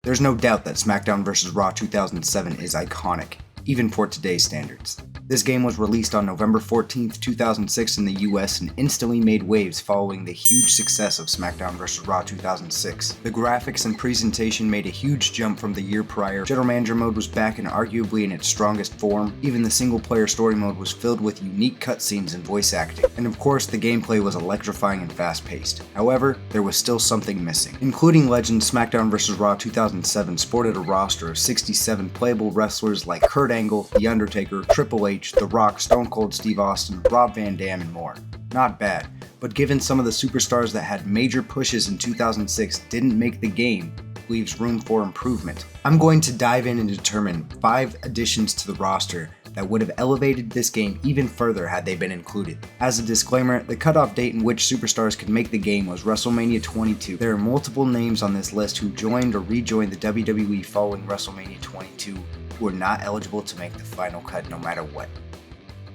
There's no doubt that Smackdown vs. Raw 2007 is iconic, even for today's standards. This game was released on November 14th, 2006 in the US and instantly made waves following the huge success of Smackdown vs. Raw 2006. The graphics and presentation made a huge jump from the year prior. General Manager mode was back and arguably in its strongest form. Even the single-player story mode was filled with unique cutscenes and voice acting. And of course, the gameplay was electrifying and fast-paced. However, there was still something missing. Including Legends, Smackdown vs. Raw 2007 sported a roster of 67 playable wrestlers like Kurt Angle, The Undertaker, Triple H, The Rock, Stone Cold Steve Austin, Rob Van Dam, and more. Not bad, but given some of the superstars that had major pushes in 2006 didn't make the game, leaves room for improvement. I'm going to dive in and determine 5 additions to the roster that would have elevated this game even further had they been included. As a disclaimer, the cutoff date in which superstars could make the game was WrestleMania 22. There are multiple names on this list who joined or rejoined the WWE following WrestleMania 22 who are not eligible to make the final cut no matter what.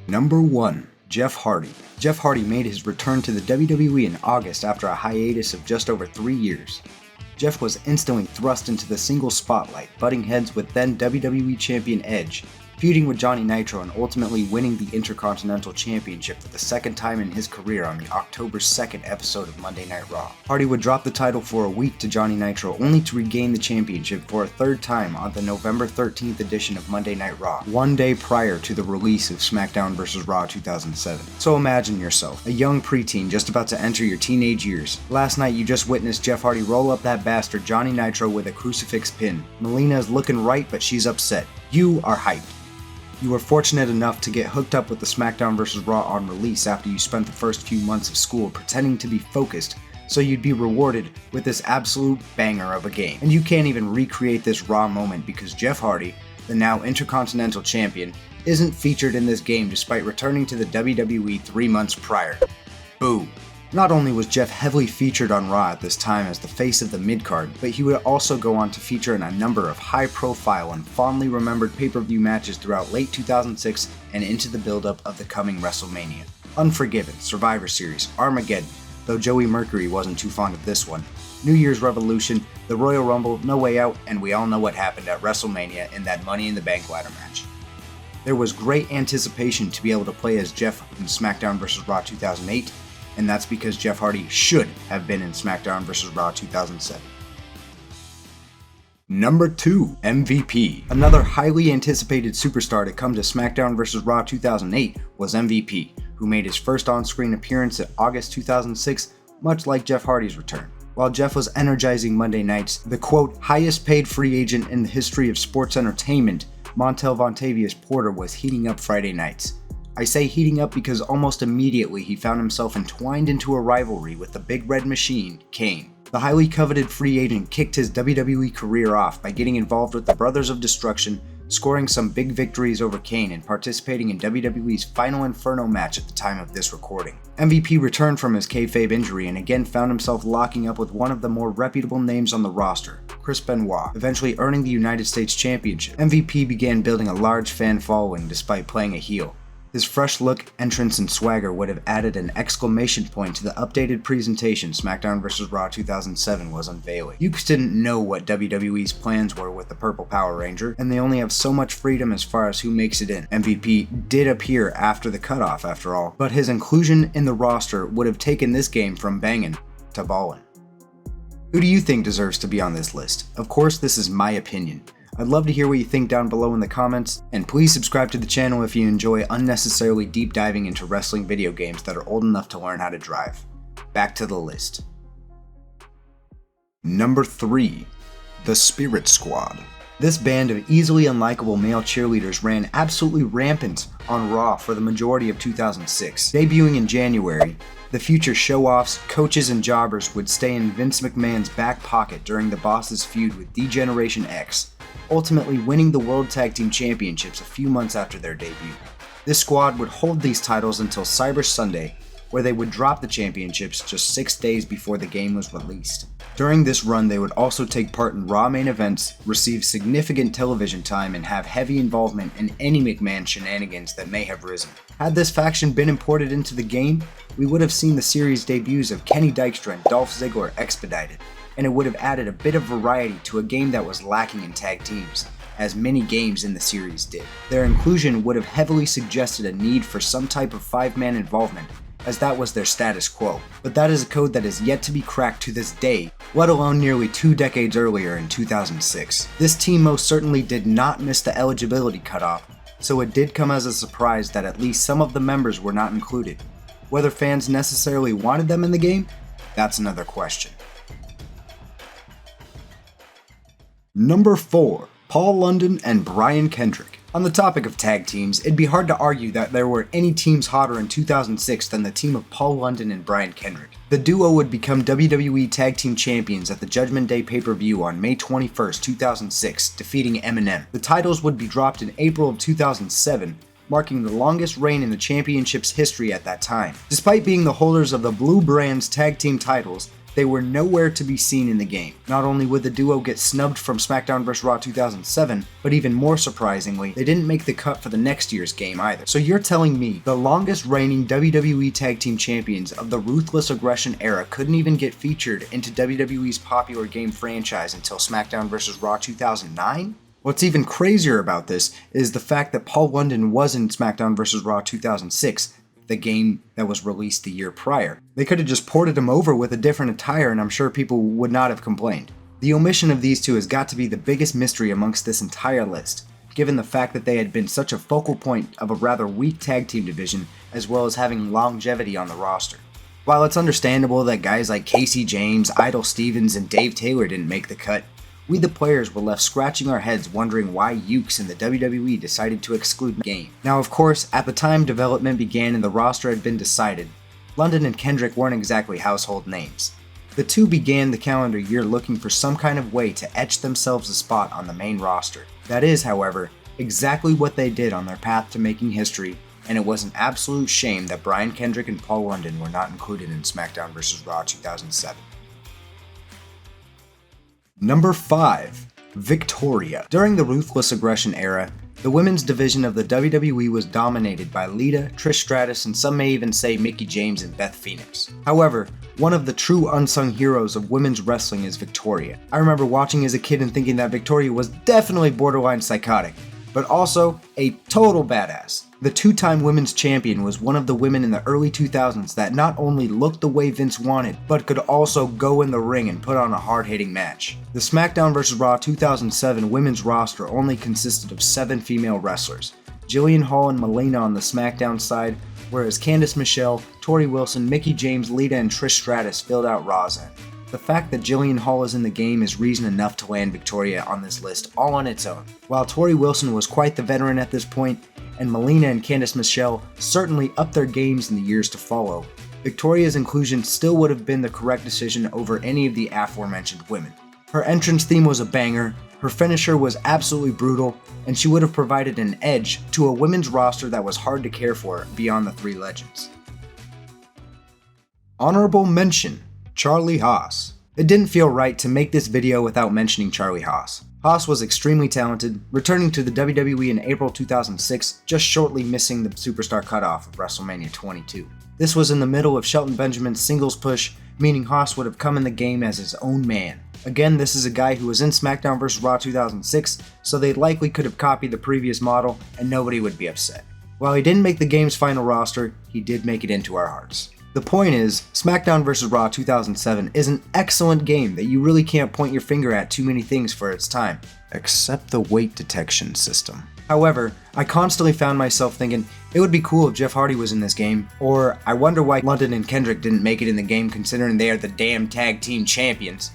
Number 1. Jeff Hardy. Jeff Hardy made his return to the WWE in August after a hiatus of just over 3 years. Jeff was instantly thrust into the singles spotlight, butting heads with then WWE Champion Edge, feuding with Johnny Nitro and ultimately winning the Intercontinental Championship for the second time in his career on the October 2nd episode of Monday Night Raw. Hardy would drop the title for a week to Johnny Nitro only to regain the championship for a third time on the November 13th edition of Monday Night Raw, one day prior to the release of Smackdown vs. Raw 2007. So imagine yourself, a young preteen just about to enter your teenage years. Last night you just witnessed Jeff Hardy roll up that bastard Johnny Nitro with a crucifix pin. Melina is looking right but she's upset. You are hyped. You were fortunate enough to get hooked up with the Smackdown vs. Raw on release after you spent the first few months of school pretending to be focused, so you'd be rewarded with this absolute banger of a game. And you can't even recreate this Raw moment because Jeff Hardy, the now Intercontinental Champion, isn't featured in this game despite returning to the WWE 3 months prior. Boo. Not only was Jeff heavily featured on Raw at this time as the face of the mid-card, but he would also go on to feature in a number of high-profile and fondly remembered pay-per-view matches throughout late 2006 and into the build-up of the coming WrestleMania. Unforgiven, Survivor Series, Armageddon, though Joey Mercury wasn't too fond of this one, New Year's Revolution, the Royal Rumble, No Way Out, and we all know what happened at WrestleMania in that Money in the Bank ladder match. There was great anticipation to be able to play as Jeff in SmackDown vs. Raw 2008, and that's because Jeff Hardy should have been in SmackDown vs. Raw 2007. Number 2. MVP. Another highly anticipated superstar to come to SmackDown vs. Raw 2008 was MVP, who made his first on-screen appearance in August 2006, much like Jeff Hardy's return. While Jeff was energizing Monday nights, the quote, highest paid free agent in the history of sports entertainment, Montel Vontavious Porter was heating up Friday nights. I say heating up because almost immediately he found himself entwined into a rivalry with the Big Red Machine, Kane. The highly coveted free agent kicked his WWE career off by getting involved with the Brothers of Destruction, scoring some big victories over Kane and participating in WWE's Final Inferno match at the time of this recording. MVP returned from his kayfabe injury and again found himself locking up with one of the more reputable names on the roster, Chris Benoit, eventually earning the United States Championship. MVP began building a large fan following despite playing a heel. His fresh look, entrance, and swagger would have added an exclamation point to the updated presentation SmackDown vs. Raw 2007 was unveiling. You didn't know what WWE's plans were with the Purple Power Ranger, and they only have so much freedom as far as who makes it in. MVP did appear after the cutoff after all, but his inclusion in the roster would have taken this game from banging to ballin'. Who do you think deserves to be on this list? Of course, this is my opinion. I'd love to hear what you think down below in the comments, and please subscribe to the channel if you enjoy unnecessarily deep diving into wrestling video games that are old enough to learn how to drive. Back to the list. Number 3. The Spirit Squad. This band of easily unlikable male cheerleaders ran absolutely rampant on Raw for the majority of 2006. Debuting in January, the future show-offs, coaches, and jobbers would stay in Vince McMahon's back pocket during the Boss's feud with D-Generation X, ultimately winning the World Tag Team Championships a few months after their debut. This squad would hold these titles until Cyber Sunday, where they would drop the championships just 6 days before the game was released. During this run, they would also take part in Raw main events, receive significant television time, and have heavy involvement in any McMahon shenanigans that may have risen. Had this faction been imported into the game, we would have seen the series debuts of Kenny Dykstra and Dolph Ziggler expedited. and it would have added a bit of variety to a game that was lacking in tag teams, as many games in the series did. Their inclusion would have heavily suggested a need for some type of 5-man involvement, as that was their status quo. But that is a code that is yet to be cracked to this day, let alone nearly 2 decades earlier in 2006. This team most certainly did not miss the eligibility cutoff, so it did come as a surprise that at least some of the members were not included. Whether fans necessarily wanted them in the game, that's another question. Number 4. Paul London and Brian Kendrick. On the topic of tag teams, it'd be hard to argue that there were any teams hotter in 2006 than the team of Paul London and Brian Kendrick. The duo would become WWE Tag Team Champions at the Judgment Day pay-per-view on May 21st, 2006, defeating Eminem. The titles would be dropped in April of 2007, marking the longest reign in the championship's history at that time. Despite being the holders of the Blue Brand's tag team titles, they were nowhere to be seen in the game. Not only would the duo get snubbed from Smackdown vs. Raw 2007, but even more surprisingly, they didn't make the cut for the next year's game either. So you're telling me the longest reigning WWE Tag Team Champions of the Ruthless Aggression era couldn't even get featured into WWE's popular game franchise until Smackdown vs. Raw 2009? What's even crazier about this is the fact that Paul London was in Smackdown vs. Raw 2006, the game that was released the year prior. They could have just ported him over with a different attire and I'm sure people would not have complained. The omission of these two has got to be the biggest mystery amongst this entire list, given the fact that they had been such a focal point of a rather weak tag team division as well as having longevity on the roster. While it's understandable that guys like Casey James, Idol Stevens, and Dave Taylor didn't make the cut, we the players were left scratching our heads wondering why Ukes and the WWE decided to exclude the game. Now of course, at the time development began and the roster had been decided, London and Kendrick weren't exactly household names. The two began the calendar year looking for some kind of way to etch themselves a spot on the main roster. That is, however, exactly what they did on their path to making history, and it was an absolute shame that Brian Kendrick and Paul London were not included in Smackdown vs. Raw 2007. Number 5. Victoria. During the Ruthless Aggression era, the women's division of the WWE was dominated by Lita, Trish Stratus, and some may even say Mickie James and Beth Phoenix. However, one of the true unsung heroes of women's wrestling is Victoria. I remember watching as a kid and thinking that Victoria was definitely borderline psychotic, but also a total badass. The 2-time women's champion was one of the women in the early 2000s that not only looked the way Vince wanted, but could also go in the ring and put on a hard-hitting match. The Smackdown vs. Raw 2007 women's roster only consisted of 7 female wrestlers, Jillian Hall and Melina on the Smackdown side, whereas Candice Michelle, Tori Wilson, Mickie James, Lita, and Trish Stratus filled out Raw's end. The fact that Jillian Hall is in the game is reason enough to land Victoria on this list all on its own. While Tori Wilson was quite the veteran at this point, and Melina and Candice Michelle certainly upped their games in the years to follow, Victoria's inclusion still would have been the correct decision over any of the aforementioned women. Her entrance theme was a banger, her finisher was absolutely brutal, and she would have provided an edge to a women's roster that was hard to care for beyond the 3 legends. Honorable mention: Charlie Haas. It didn't feel right to make this video without mentioning Charlie Haas. Haas was extremely talented, returning to the WWE in April 2006, just shortly missing the superstar cutoff of WrestleMania 22. This was in the middle of Shelton Benjamin's singles push, meaning Haas would have come in the game as his own man. Again, this is a guy who was in Smackdown vs. Raw 2006, so they likely could have copied the previous model and nobody would be upset. While he didn't make the game's final roster, he did make it into our hearts. The point is, Smackdown vs. Raw 2007 is an excellent game that you really can't point your finger at too many things for its time, except the weight detection system. However, I constantly found myself thinking, it would be cool if Jeff Hardy was in this game, or I wonder why London and Kendrick didn't make it in the game considering they are the damn tag team champions.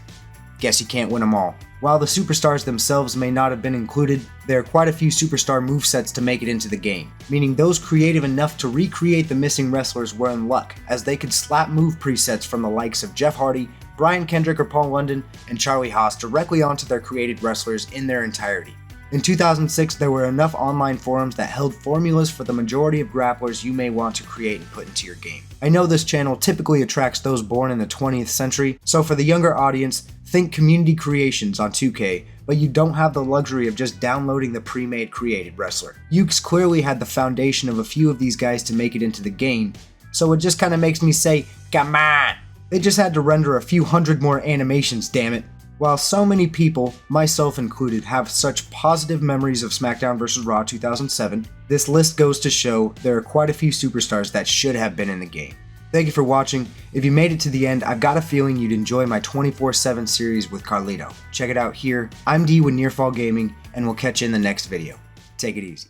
Guess you can't win them all. While the superstars themselves may not have been included, there are quite a few superstar movesets to make it into the game, meaning those creative enough to recreate the missing wrestlers were in luck, as they could slap move presets from the likes of Jeff Hardy, Brian Kendrick or Paul London, and Charlie Haas directly onto their created wrestlers in their entirety. In 2006, there were enough online forums that held formulas for the majority of grapplers you may want to create and put into your game. I know this channel typically attracts those born in the 20th century, so for the younger audience, think community creations on 2K, but you don't have the luxury of just downloading the pre-made created wrestler. Ukes clearly had the foundation of a few of these guys to make it into the game, so it just kinda makes me say, come on! They just had to render a few hundred more animations, damn it. While so many people, myself included, have such positive memories of Smackdown vs. Raw 2007, this list goes to show there are quite a few superstars that should have been in the game. Thank you for watching. If you made it to the end, I've got a feeling you'd enjoy my 24/7 series with Carlito. Check it out here. I'm D with Nearfall Gaming, and we'll catch you in the next video. Take it easy.